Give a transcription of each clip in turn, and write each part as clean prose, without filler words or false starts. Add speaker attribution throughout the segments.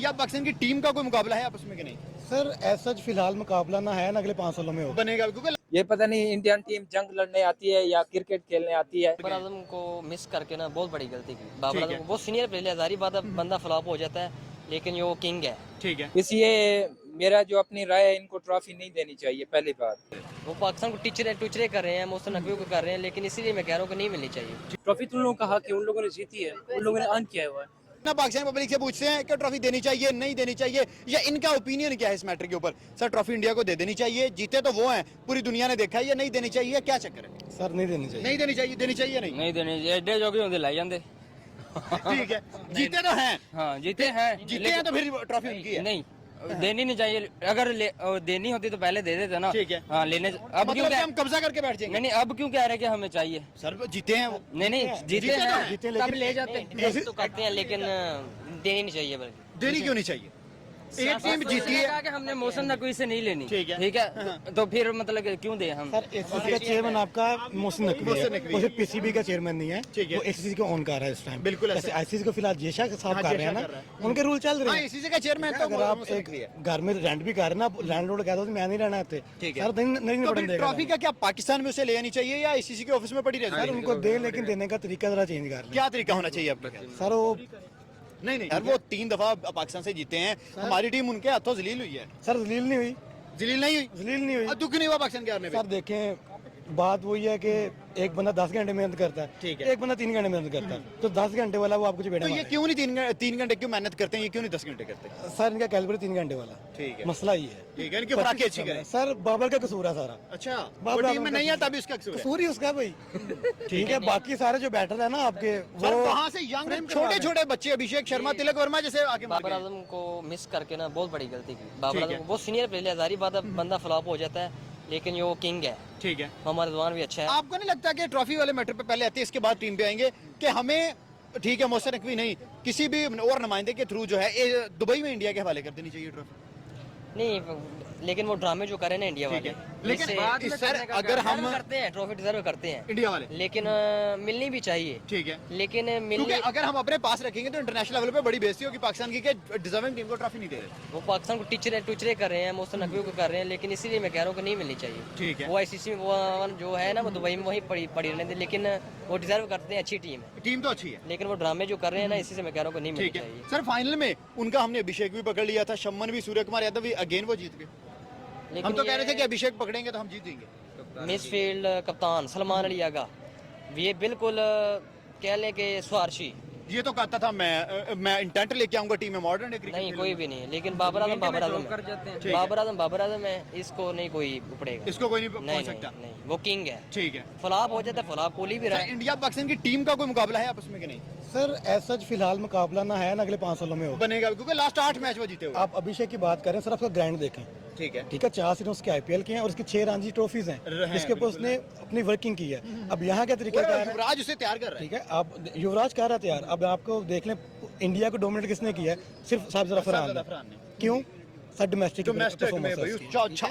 Speaker 1: India Pakistan की team का कोई मुकाबला है आपस में कि नहीं?
Speaker 2: सर ऐसा फिलहाल मुकाबला ना है ना अगले 5 सालों में हो
Speaker 1: बनेगा क्योंकि
Speaker 3: ये पता नहीं इंडियन टीम जंग लड़ने आती है या क्रिकेट खेलने आती है।
Speaker 4: बाबर आजम को मिस करके ना बहुत बड़ी गलती की। बाबर
Speaker 1: ठीक है।
Speaker 4: आजम बहुत सीनियर प्लेयर है, जारी बात है बंदा फ्लॉप हो जाता है, लेकिन ये वो किंग है।
Speaker 1: ठीक है।
Speaker 3: इसलिए मेरा जो अपनी राय है, इनको ट्रॉफी नहीं देनी चाहिए पहली बात।
Speaker 4: वो पाकिस्तान को टुचरे कर रहे हैं, मोहसिन नकवी को कर रहे हैं, लेकिन इसीलिए मैं कह रहा हूँ कि नहीं मिलनी चाहिए।
Speaker 5: ट्रॉफी तो उन लोगों का हक है, उन लोगों ने जीती है, उन लोगों ने अर्न किया हुआ है।
Speaker 1: ना पाकिस्तान पब्लिक से पूछते हैं कि ट्रॉफी देनी चाहिए नहीं देनी चाहिए, या इनका ओपिनियन क्या है इस मैटर के ऊपर। सर ट्रॉफी इंडिया को दे देनी चाहिए, जीते तो वो हैं, पूरी दुनिया ने देखा है, या नहीं देनी चाहिए, क्या चक्कर है?
Speaker 2: सर नहीं देनी चाहिए।
Speaker 1: नहीं देनी चाहिए, देनी चाहिए नहीं?
Speaker 3: नहीं देनी चाहिए, एडे जोगे होंगे लाई जाते।
Speaker 1: ठीक है, जीते तो हैं।
Speaker 3: हाँ जीते हैं,
Speaker 1: जीते हैं तो फिर ट्रॉफी उनकी है।
Speaker 3: नहीं देनी नहीं चाहिए। अगर देनी होती तो पहले दे देते ना।
Speaker 1: ठीक है।
Speaker 3: हाँ लेने अब क्यों
Speaker 1: मतलब हम कब्जा करके बैठ जाएंगे?
Speaker 3: नहीं अब क्यों कह रहे कि हमें चाहिए?
Speaker 1: सर जीते हैं वो।
Speaker 3: नहीं जीते
Speaker 1: तो
Speaker 3: हैं,
Speaker 1: हैं।
Speaker 2: जीते
Speaker 3: तब
Speaker 2: लेकिन
Speaker 3: ले जाते।
Speaker 4: तो करते हैं, लेकिन देनी नहीं चाहिए। बल्कि
Speaker 1: देनी क्यों नहीं चाहिए? एक टीम जीती है।
Speaker 3: कहा कि हमने मोहसिन नकवी से नहीं लेनी।
Speaker 1: ठीक है।
Speaker 3: ठीक है, तो फिर मतलब कि क्यों दे हम?
Speaker 2: सर एसीसी का चेयरमैन आपका मोहसिन नकवी
Speaker 1: मोहसिन
Speaker 2: है,
Speaker 1: नकवी।
Speaker 2: वो सिर्फ पीसीबी का चेयरमैन नहीं है।
Speaker 1: ठीक है।
Speaker 2: वो एसीसी को ऑन कर रहा है इस टाइम।
Speaker 1: बिल्कुल ऐसा।
Speaker 2: जैसे आईसीसी को फिलहाल जेशा साहब
Speaker 1: हाँ,
Speaker 2: कर रहे हैं
Speaker 1: जेशा
Speaker 2: ना,
Speaker 1: कर रहा है।
Speaker 2: उनके रूल चल रहे
Speaker 1: हाँ
Speaker 2: हैं।
Speaker 1: इसी से का चेयरमैन था
Speaker 2: अगर
Speaker 1: वो,
Speaker 2: आप
Speaker 1: मोहसिन
Speaker 2: एक
Speaker 1: नकवी है।
Speaker 2: घर में रेंट भी कर रहे हैं ना, लैंडलॉर्ड कहता है तो मैं नहीं रहना आते।
Speaker 1: ठीक है।
Speaker 2: सर नहीं
Speaker 1: तो
Speaker 2: पड़ने
Speaker 1: फिर
Speaker 2: देगा।
Speaker 1: ट्रॉफी का क्या पाकिस्तान में उसे ले आनी चाहिए या आईसीसी के ऑफिस में पड़ी
Speaker 2: सर
Speaker 1: रहती है?
Speaker 2: उनको दे, लेकिन देने का तरीका जरा चेंज कर लें।
Speaker 1: क्या तरीका होना चाहिए आपका ख्याल?
Speaker 2: सर वो
Speaker 1: नहीं नहीं यार, वो 3 दफा पाकिस्तान से जीते हैं, हमारी टीम उनके हाथों जलील हुई है।
Speaker 2: सर जलील नहीं हुई,
Speaker 1: जलील नहीं हुई?
Speaker 2: जलील नहीं हुई।
Speaker 1: दुख नहीं हुआ पाकिस्तान के हारने पे?
Speaker 2: सर देखें, बात वही है कि एक बंदा 10 घंटे मेहनत करता है,
Speaker 1: ठीक है।
Speaker 2: एक बंदा 3 घंटे मेहनत करता है, तो 10 घंटे वाला वो आपको चपेटा
Speaker 1: तो ये
Speaker 2: मारेगा।
Speaker 1: क्यों नहीं 3 घंटे क्यों मेहनत करते हैं, ये क्यों नहीं 10 घंटे करते?
Speaker 2: सर इनका कैलिबर 3 घंटे वाला।
Speaker 1: ठीक है।
Speaker 2: मसला ये है।
Speaker 1: ठीक है, इनकी खुराकी अच्छी करें।
Speaker 2: सर बाबर का कसूर है सारा।
Speaker 1: अच्छा, वो
Speaker 2: बाबर
Speaker 1: टीम में
Speaker 2: का
Speaker 1: नहीं आता भी उसका कसूर है।
Speaker 2: कसूर ही उसका है भाई। ठीक है, बाकी सारे जो बैटर है ना आपके,
Speaker 1: सर
Speaker 2: वो
Speaker 1: वहाँ से यंग छोटे छोटे बच्चे, अभिषेक शर्मा, तिलक वर्मा जैसे आके मार
Speaker 4: बाबर
Speaker 1: गए।
Speaker 4: आजम को मिस करके ना बहुत बड़ी गलती की। बाबर
Speaker 1: ठीक
Speaker 4: आजम
Speaker 1: है।
Speaker 4: बहुत सीनियर प्लेयर है, जारी बात है बंदा फ्लॉप हो जाता है, लेकिन ये वो किंग है।
Speaker 1: ठीक है।
Speaker 4: हमारा रिजवान भी अच्छा है।
Speaker 1: आपको नहीं लगता कि ट्रॉफी वाले मैटर पे पहले आते हैं, इसके बाद टीम पे आएंगे कि हमें, ठीक है मोहसिन नकवी नहीं, किसी भी और नुमाइंदे के थ्रू जो है दुबई में इंडिया के हवाले कर देनी चाहिए ट्रॉफी?
Speaker 4: नहीं, लेकिन वो ड्रामे जो करे ना इंडिया
Speaker 1: ठीक
Speaker 4: वाले,
Speaker 1: है। लेकिन
Speaker 4: इससे
Speaker 1: सर अगर हम
Speaker 4: करते हैं, ट्रॉफी डिजर्व करते हैं,
Speaker 1: इंडिया वाले,
Speaker 4: लेकिन मिलनी भी चाहिए।
Speaker 1: ठीक है,
Speaker 4: लेकिन
Speaker 1: क्योंकि
Speaker 4: मिलनी,
Speaker 1: अगर हम अपने पास रखेंगे तो इंटरनेशनल लेवल पे बड़ी बेइज्जती होगी पाकिस्तान की कि डिजर्विंग टीम को ट्रॉफी नहीं दे रहे।
Speaker 4: वो पाकिस्तान को टुचरे कर रहे हैं, मोहसिन नकवी को कर रहे हैं, लेकिन इसीलिए मैं कह रहा हूँ कि नहीं मिलनी चाहिए।
Speaker 1: ठीक है।
Speaker 4: वो आईसीसी में जो है ना, वो दुबई में वही पड़ी रहने दे, लेकिन वो डिजर्व करते हैं, अच्छी टीम है,
Speaker 1: टीम तो अच्छी है।
Speaker 4: लेकिन वो ड्रामे जो कर रहे हैं ना, इसी से मैं कह रहा हूँ कि नहीं मिलनी
Speaker 1: ठीक है
Speaker 4: चाहिए।
Speaker 1: सर, फाइनल में उनका हमने अभिषेक भी पकड़ लिया था, शम्मन भी, सूर्य कुमार यादव भी, अगेन वो जीत गए।
Speaker 4: लेकिन
Speaker 1: हम तो कह रहे थे कि अभिषेक पकड़ेंगे तो हम जीत जाएंगे।
Speaker 4: मिसफील्ड कप्तान सलमान अली आगा, ये बिल्कुल कह लें कि स्वारशी
Speaker 1: ये तो कहता था मैं इंटेंट लेके आऊंगा टीम में, मॉडर्न
Speaker 4: नहीं, कोई भी नहीं है, लेकिन बाबर आजम है, बाबर आजम है, इसको नहीं कोई उपड़ेगा,
Speaker 1: इसको कोई नहीं
Speaker 4: नहीं,
Speaker 1: पहुंच
Speaker 4: नहीं,
Speaker 1: सकता।
Speaker 4: नहीं, वो किंग है।
Speaker 1: ठीक है।
Speaker 4: फ्लॉप हो जाता है, फ्लॉप कोहली भी रहा
Speaker 1: सर
Speaker 4: है।
Speaker 1: इंडिया पाकिस्तान की टीम का कोई मुकाबला है आपस में कि नहीं?
Speaker 2: सर ऐसा फिलहाल मुकाबला ना है ना अगले 5 सालों में हो।
Speaker 1: बनेगा क्योंकि लास्ट 8 मैच वो जीते हुए।
Speaker 2: आप अभिषेक की बात करें, सर आपका ग्राउंड देखें।
Speaker 1: ठीक है।
Speaker 2: ठीक है, 4 सीजन उसके आईपीएल के हैं और उसकी 6 रणजी ट्रॉफीज हैं, जिसके ऊपर उसने अपनी वर्किंग की है। अब यहाँ क्या तरीका है,
Speaker 1: युवराज उसे तैयार कर रहा है।
Speaker 2: ठीक है, आप युवराज कह रहा था यार, अब आपको देख लें इंडिया को डोमिनेट किसने किया है, सिर्फ साहब जफरान ने।
Speaker 1: अफरान ने।
Speaker 2: क्यों? सर डोमेस्टिक
Speaker 1: डोमेस्टिक में भाई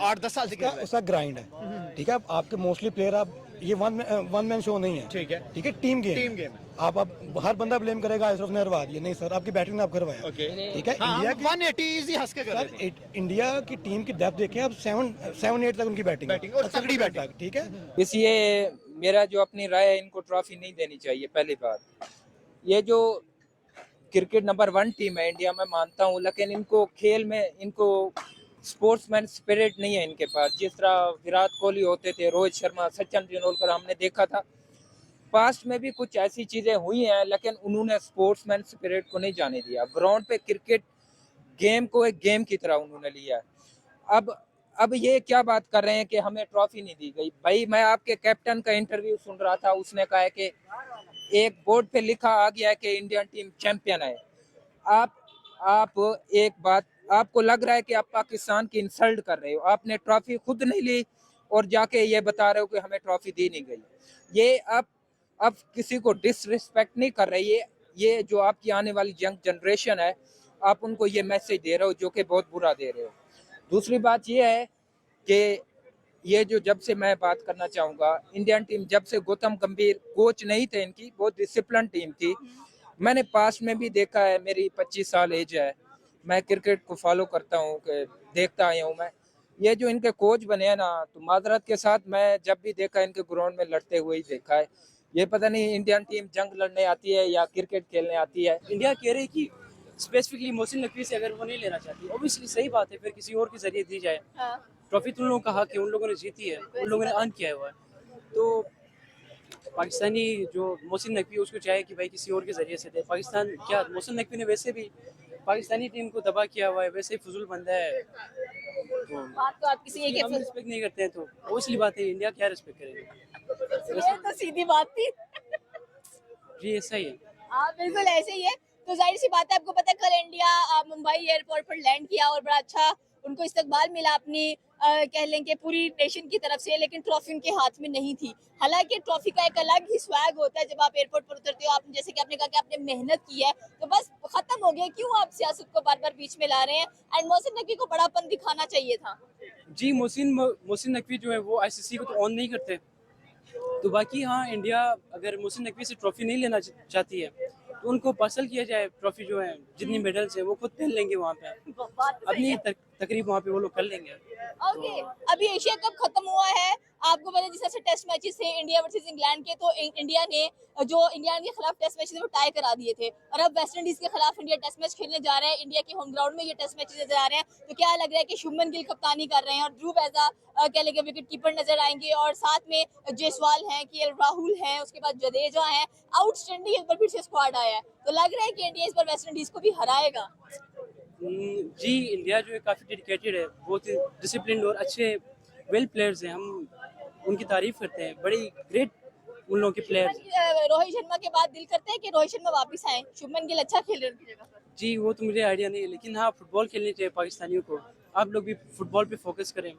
Speaker 1: 8-10 साल से खेल रहा है।
Speaker 2: उसका ग्राइंड है। ठीक है, अब आपके मोस्टली प्लेयर, आप ये वन मैन शो नहीं है।
Speaker 1: ठीक है।
Speaker 2: ठीक है, टीम गेम
Speaker 1: टीम गेम है।
Speaker 2: आप हर बंदा ब्लेम करेगा अशरफ ने हरवा दिया, नहीं सर आपकी बैटिंग ने आप करवाया।
Speaker 1: ओके।
Speaker 2: ठीक है,
Speaker 1: हाँ,
Speaker 2: इंडिया की
Speaker 1: 180 इजी हंस के कर
Speaker 2: सर
Speaker 1: रहे थे।
Speaker 2: इंडिया की टीम की डेप्थ देखें आप, 7-8 तक उनकी बैटिंग
Speaker 1: बैटिंग और तगड़ी बैटिंग।
Speaker 2: ठीक है,
Speaker 3: इसलिए मेरा जो अपनी राय है, इनको ट्रॉफी नहीं देनी चाहिए पहली बात। ये जो क्रिकेट नंबर 1 टीम है इंडिया में, मानता हूँ, लेकिन इनको खेल में, इनको स्पोर्ट्समैन स्पिरिट नहीं है इनके पास। जिस तरह विराट कोहली होते थे, रोहित शर्मा, सचिन तेंदुलकर हमने देखा था, पास्ट में भी कुछ ऐसी चीजें हुई हैं, लेकिन उन्होंने स्पोर्ट्समैन स्पिरिट को नहीं जाने दिया। ग्राउंड पे क्रिकेट गेम को एक गेम की तरह उन्होंने लिया है। अब ये क्या बात कर रहे हैं कि हमें ट्रॉफी नहीं दी गई? भाई मैं आपके कैप्टन का इंटरव्यू सुन रहा था, उसने कहा है कि एक बोर्ड पे लिखा आ गया है कि इंडियन टीम चैंपियन है। आप एक बात, आपको लग रहा है कि आप पाकिस्तान की इंसल्ट कर रहे हो। आपने ट्रॉफी खुद नहीं ली और जाके ये बता रहे हो कि हमें ट्रॉफी दी नहीं गई। ये अब किसी को डिसरिस्पेक्ट नहीं कर रही है। ये जो आपकी आने वाली यंग जनरेशन है, आप उनको ये मैसेज दे रहे हो जो कि बहुत बुरा दे रहे हो। दूसरी बात ये है कि ये जो, जब से मैं बात करना चाहूँगा, इंडियन टीम जब से गौतम गंभीर कोच नहीं थे इनकी, बहुत डिसिप्लिन टीम थी। मैंने पास्ट में भी देखा है, मेरी 25 साल एज है, मैं क्रिकेट को फॉलो करता हूँ, कि देखता आया हूँ मैं। ये जो इनके कोच बने हैं ना, तो माजरत के साथ मैं जब भी देखा इनके ग्राउंड में लड़ते हुए ही देखा है। ये पता नहीं इंडियन टीम जंग लड़ने आती है या क्रिकेट खेलने आती है।
Speaker 5: इंडिया कह रही कि स्पेसिफिकली मोहसिन नकवी से अगर वो नहीं लेना चाहती, ऑब्वियसली सही बात है, फिर किसी और के जरिए दी जाए। ट्रॉफी तो उन लोगों ने कहा कि उन लोगों ने जीती है, उन लोगों ने अर्न किया हुआ है, तो पाकिस्तानी जो मोहसिन नकवी उसको चाहे कि भाई किसी और के जरिए से दे। पाकिस्तान क्या, मोहसिन नकवी ने वैसे भी पाकिस्तानी टीम को तबाह किया हुआ है, वैसे ही फजूल बंदा है, तो
Speaker 6: बात तो आप किसी एक
Speaker 5: हम रिस्पेक्ट नहीं करते हैं, तो ऑब्वियसली बात है इंडिया क्या रिस्पेक्ट करेगी।
Speaker 6: ये तो सीधी बात थी।
Speaker 5: जी ऐसा ही है।
Speaker 6: हाँ बिल्कुल ऐसे ही है। तो जाहिर सी बात है, आपको पता है कल इंडिया मुंबई एयरपोर्ट पर लैंड किया और बड़ा अच्छा उनको इस्तकबाल मिला अपनी कह लें कि पूरी नेशन की तरफ से, लेकिन ट्रॉफी उनके हाथ में नहीं थी। हालांकि ट्रॉफी का एक अलग ही स्वैग होता है जब आप एयरपोर्ट पर उतरते हो। आपने जैसे कि आपने कहा कि आपने मेहनत की है, तो बस खत्म हो गया, क्यों आप सियासत को बार बार बीच में ला रहे हैं? एंड मोहसिन नकवी को बड़ापन दिखाना चाहिए था।
Speaker 5: जी मोहसिन नकवी जो है वो आईसीसी को तो ऑन नहीं करते, तो बाकी हाँ इंडिया अगर मोहसिन नकवी से ट्रॉफी नहीं लेना चाहती है तो उनको पार्सल किया जाए ट्रॉफी, जो है जितनी मेडल्स है वो खुद खेल लेंगे वहाँ पे,
Speaker 6: बात तो सही
Speaker 5: अपनी तकरीब वहाँ पे वो लोग कर लेंगे।
Speaker 6: ओके, अभी एशिया कप खत्म हुआ है। आपको पता है जिस तरह से टेस्ट मैचेस थे इंडिया वर्सेस इंग्लैंड के, तो इंडिया ने जो इंग्लैंड के खिलाफ टेस्ट मैचेस वो टाई करा दिए थे, और अब वेस्ट इंडीज के खिलाफ इंडिया टेस्ट मैच खेलने जा रहा है। इंडिया के होम ग्राउंड में ये टेस्ट मैचेस नजर आ रहे हैं, तो क्या लग रहा है कि शुभमन गिल कप्तानी कर रहे हैं और ध्रुव एज कह लेंगे विकेट कीपर नजर आएंगे, और साथ में जयसवाल हैं, केएल राहुल हैं, उसके बाद जडेजा हैं। आउटस्टैंडिंग एक बार फिर से स्क्वाड आया है, तो लग रहा है कि इंडिया इस बार वेस्ट इंडीज को भी हराएगा।
Speaker 5: जी इंडिया जो है काफ़ी डेडिकेटेड है, बहुत ही डिसिप्लिन और अच्छे वेल प्लेयर्स हैं, हम उनकी तारीफ करते हैं, बड़ी ग्रेट उन लोगों के प्लेयर्स।
Speaker 6: रोहित शर्मा के बाद दिल करता है कि रोहित शर्मा वापस आए, शुभमन गिल अच्छा खेल रहे हैं उनकी जगह पर।
Speaker 5: जी वो तो मुझे आइडिया नहीं है, लेकिन हाँ फुटबॉल खेलनी चाहिए पाकिस्तानियों को। आप लोग भी फुटबॉल पे फोकस करें।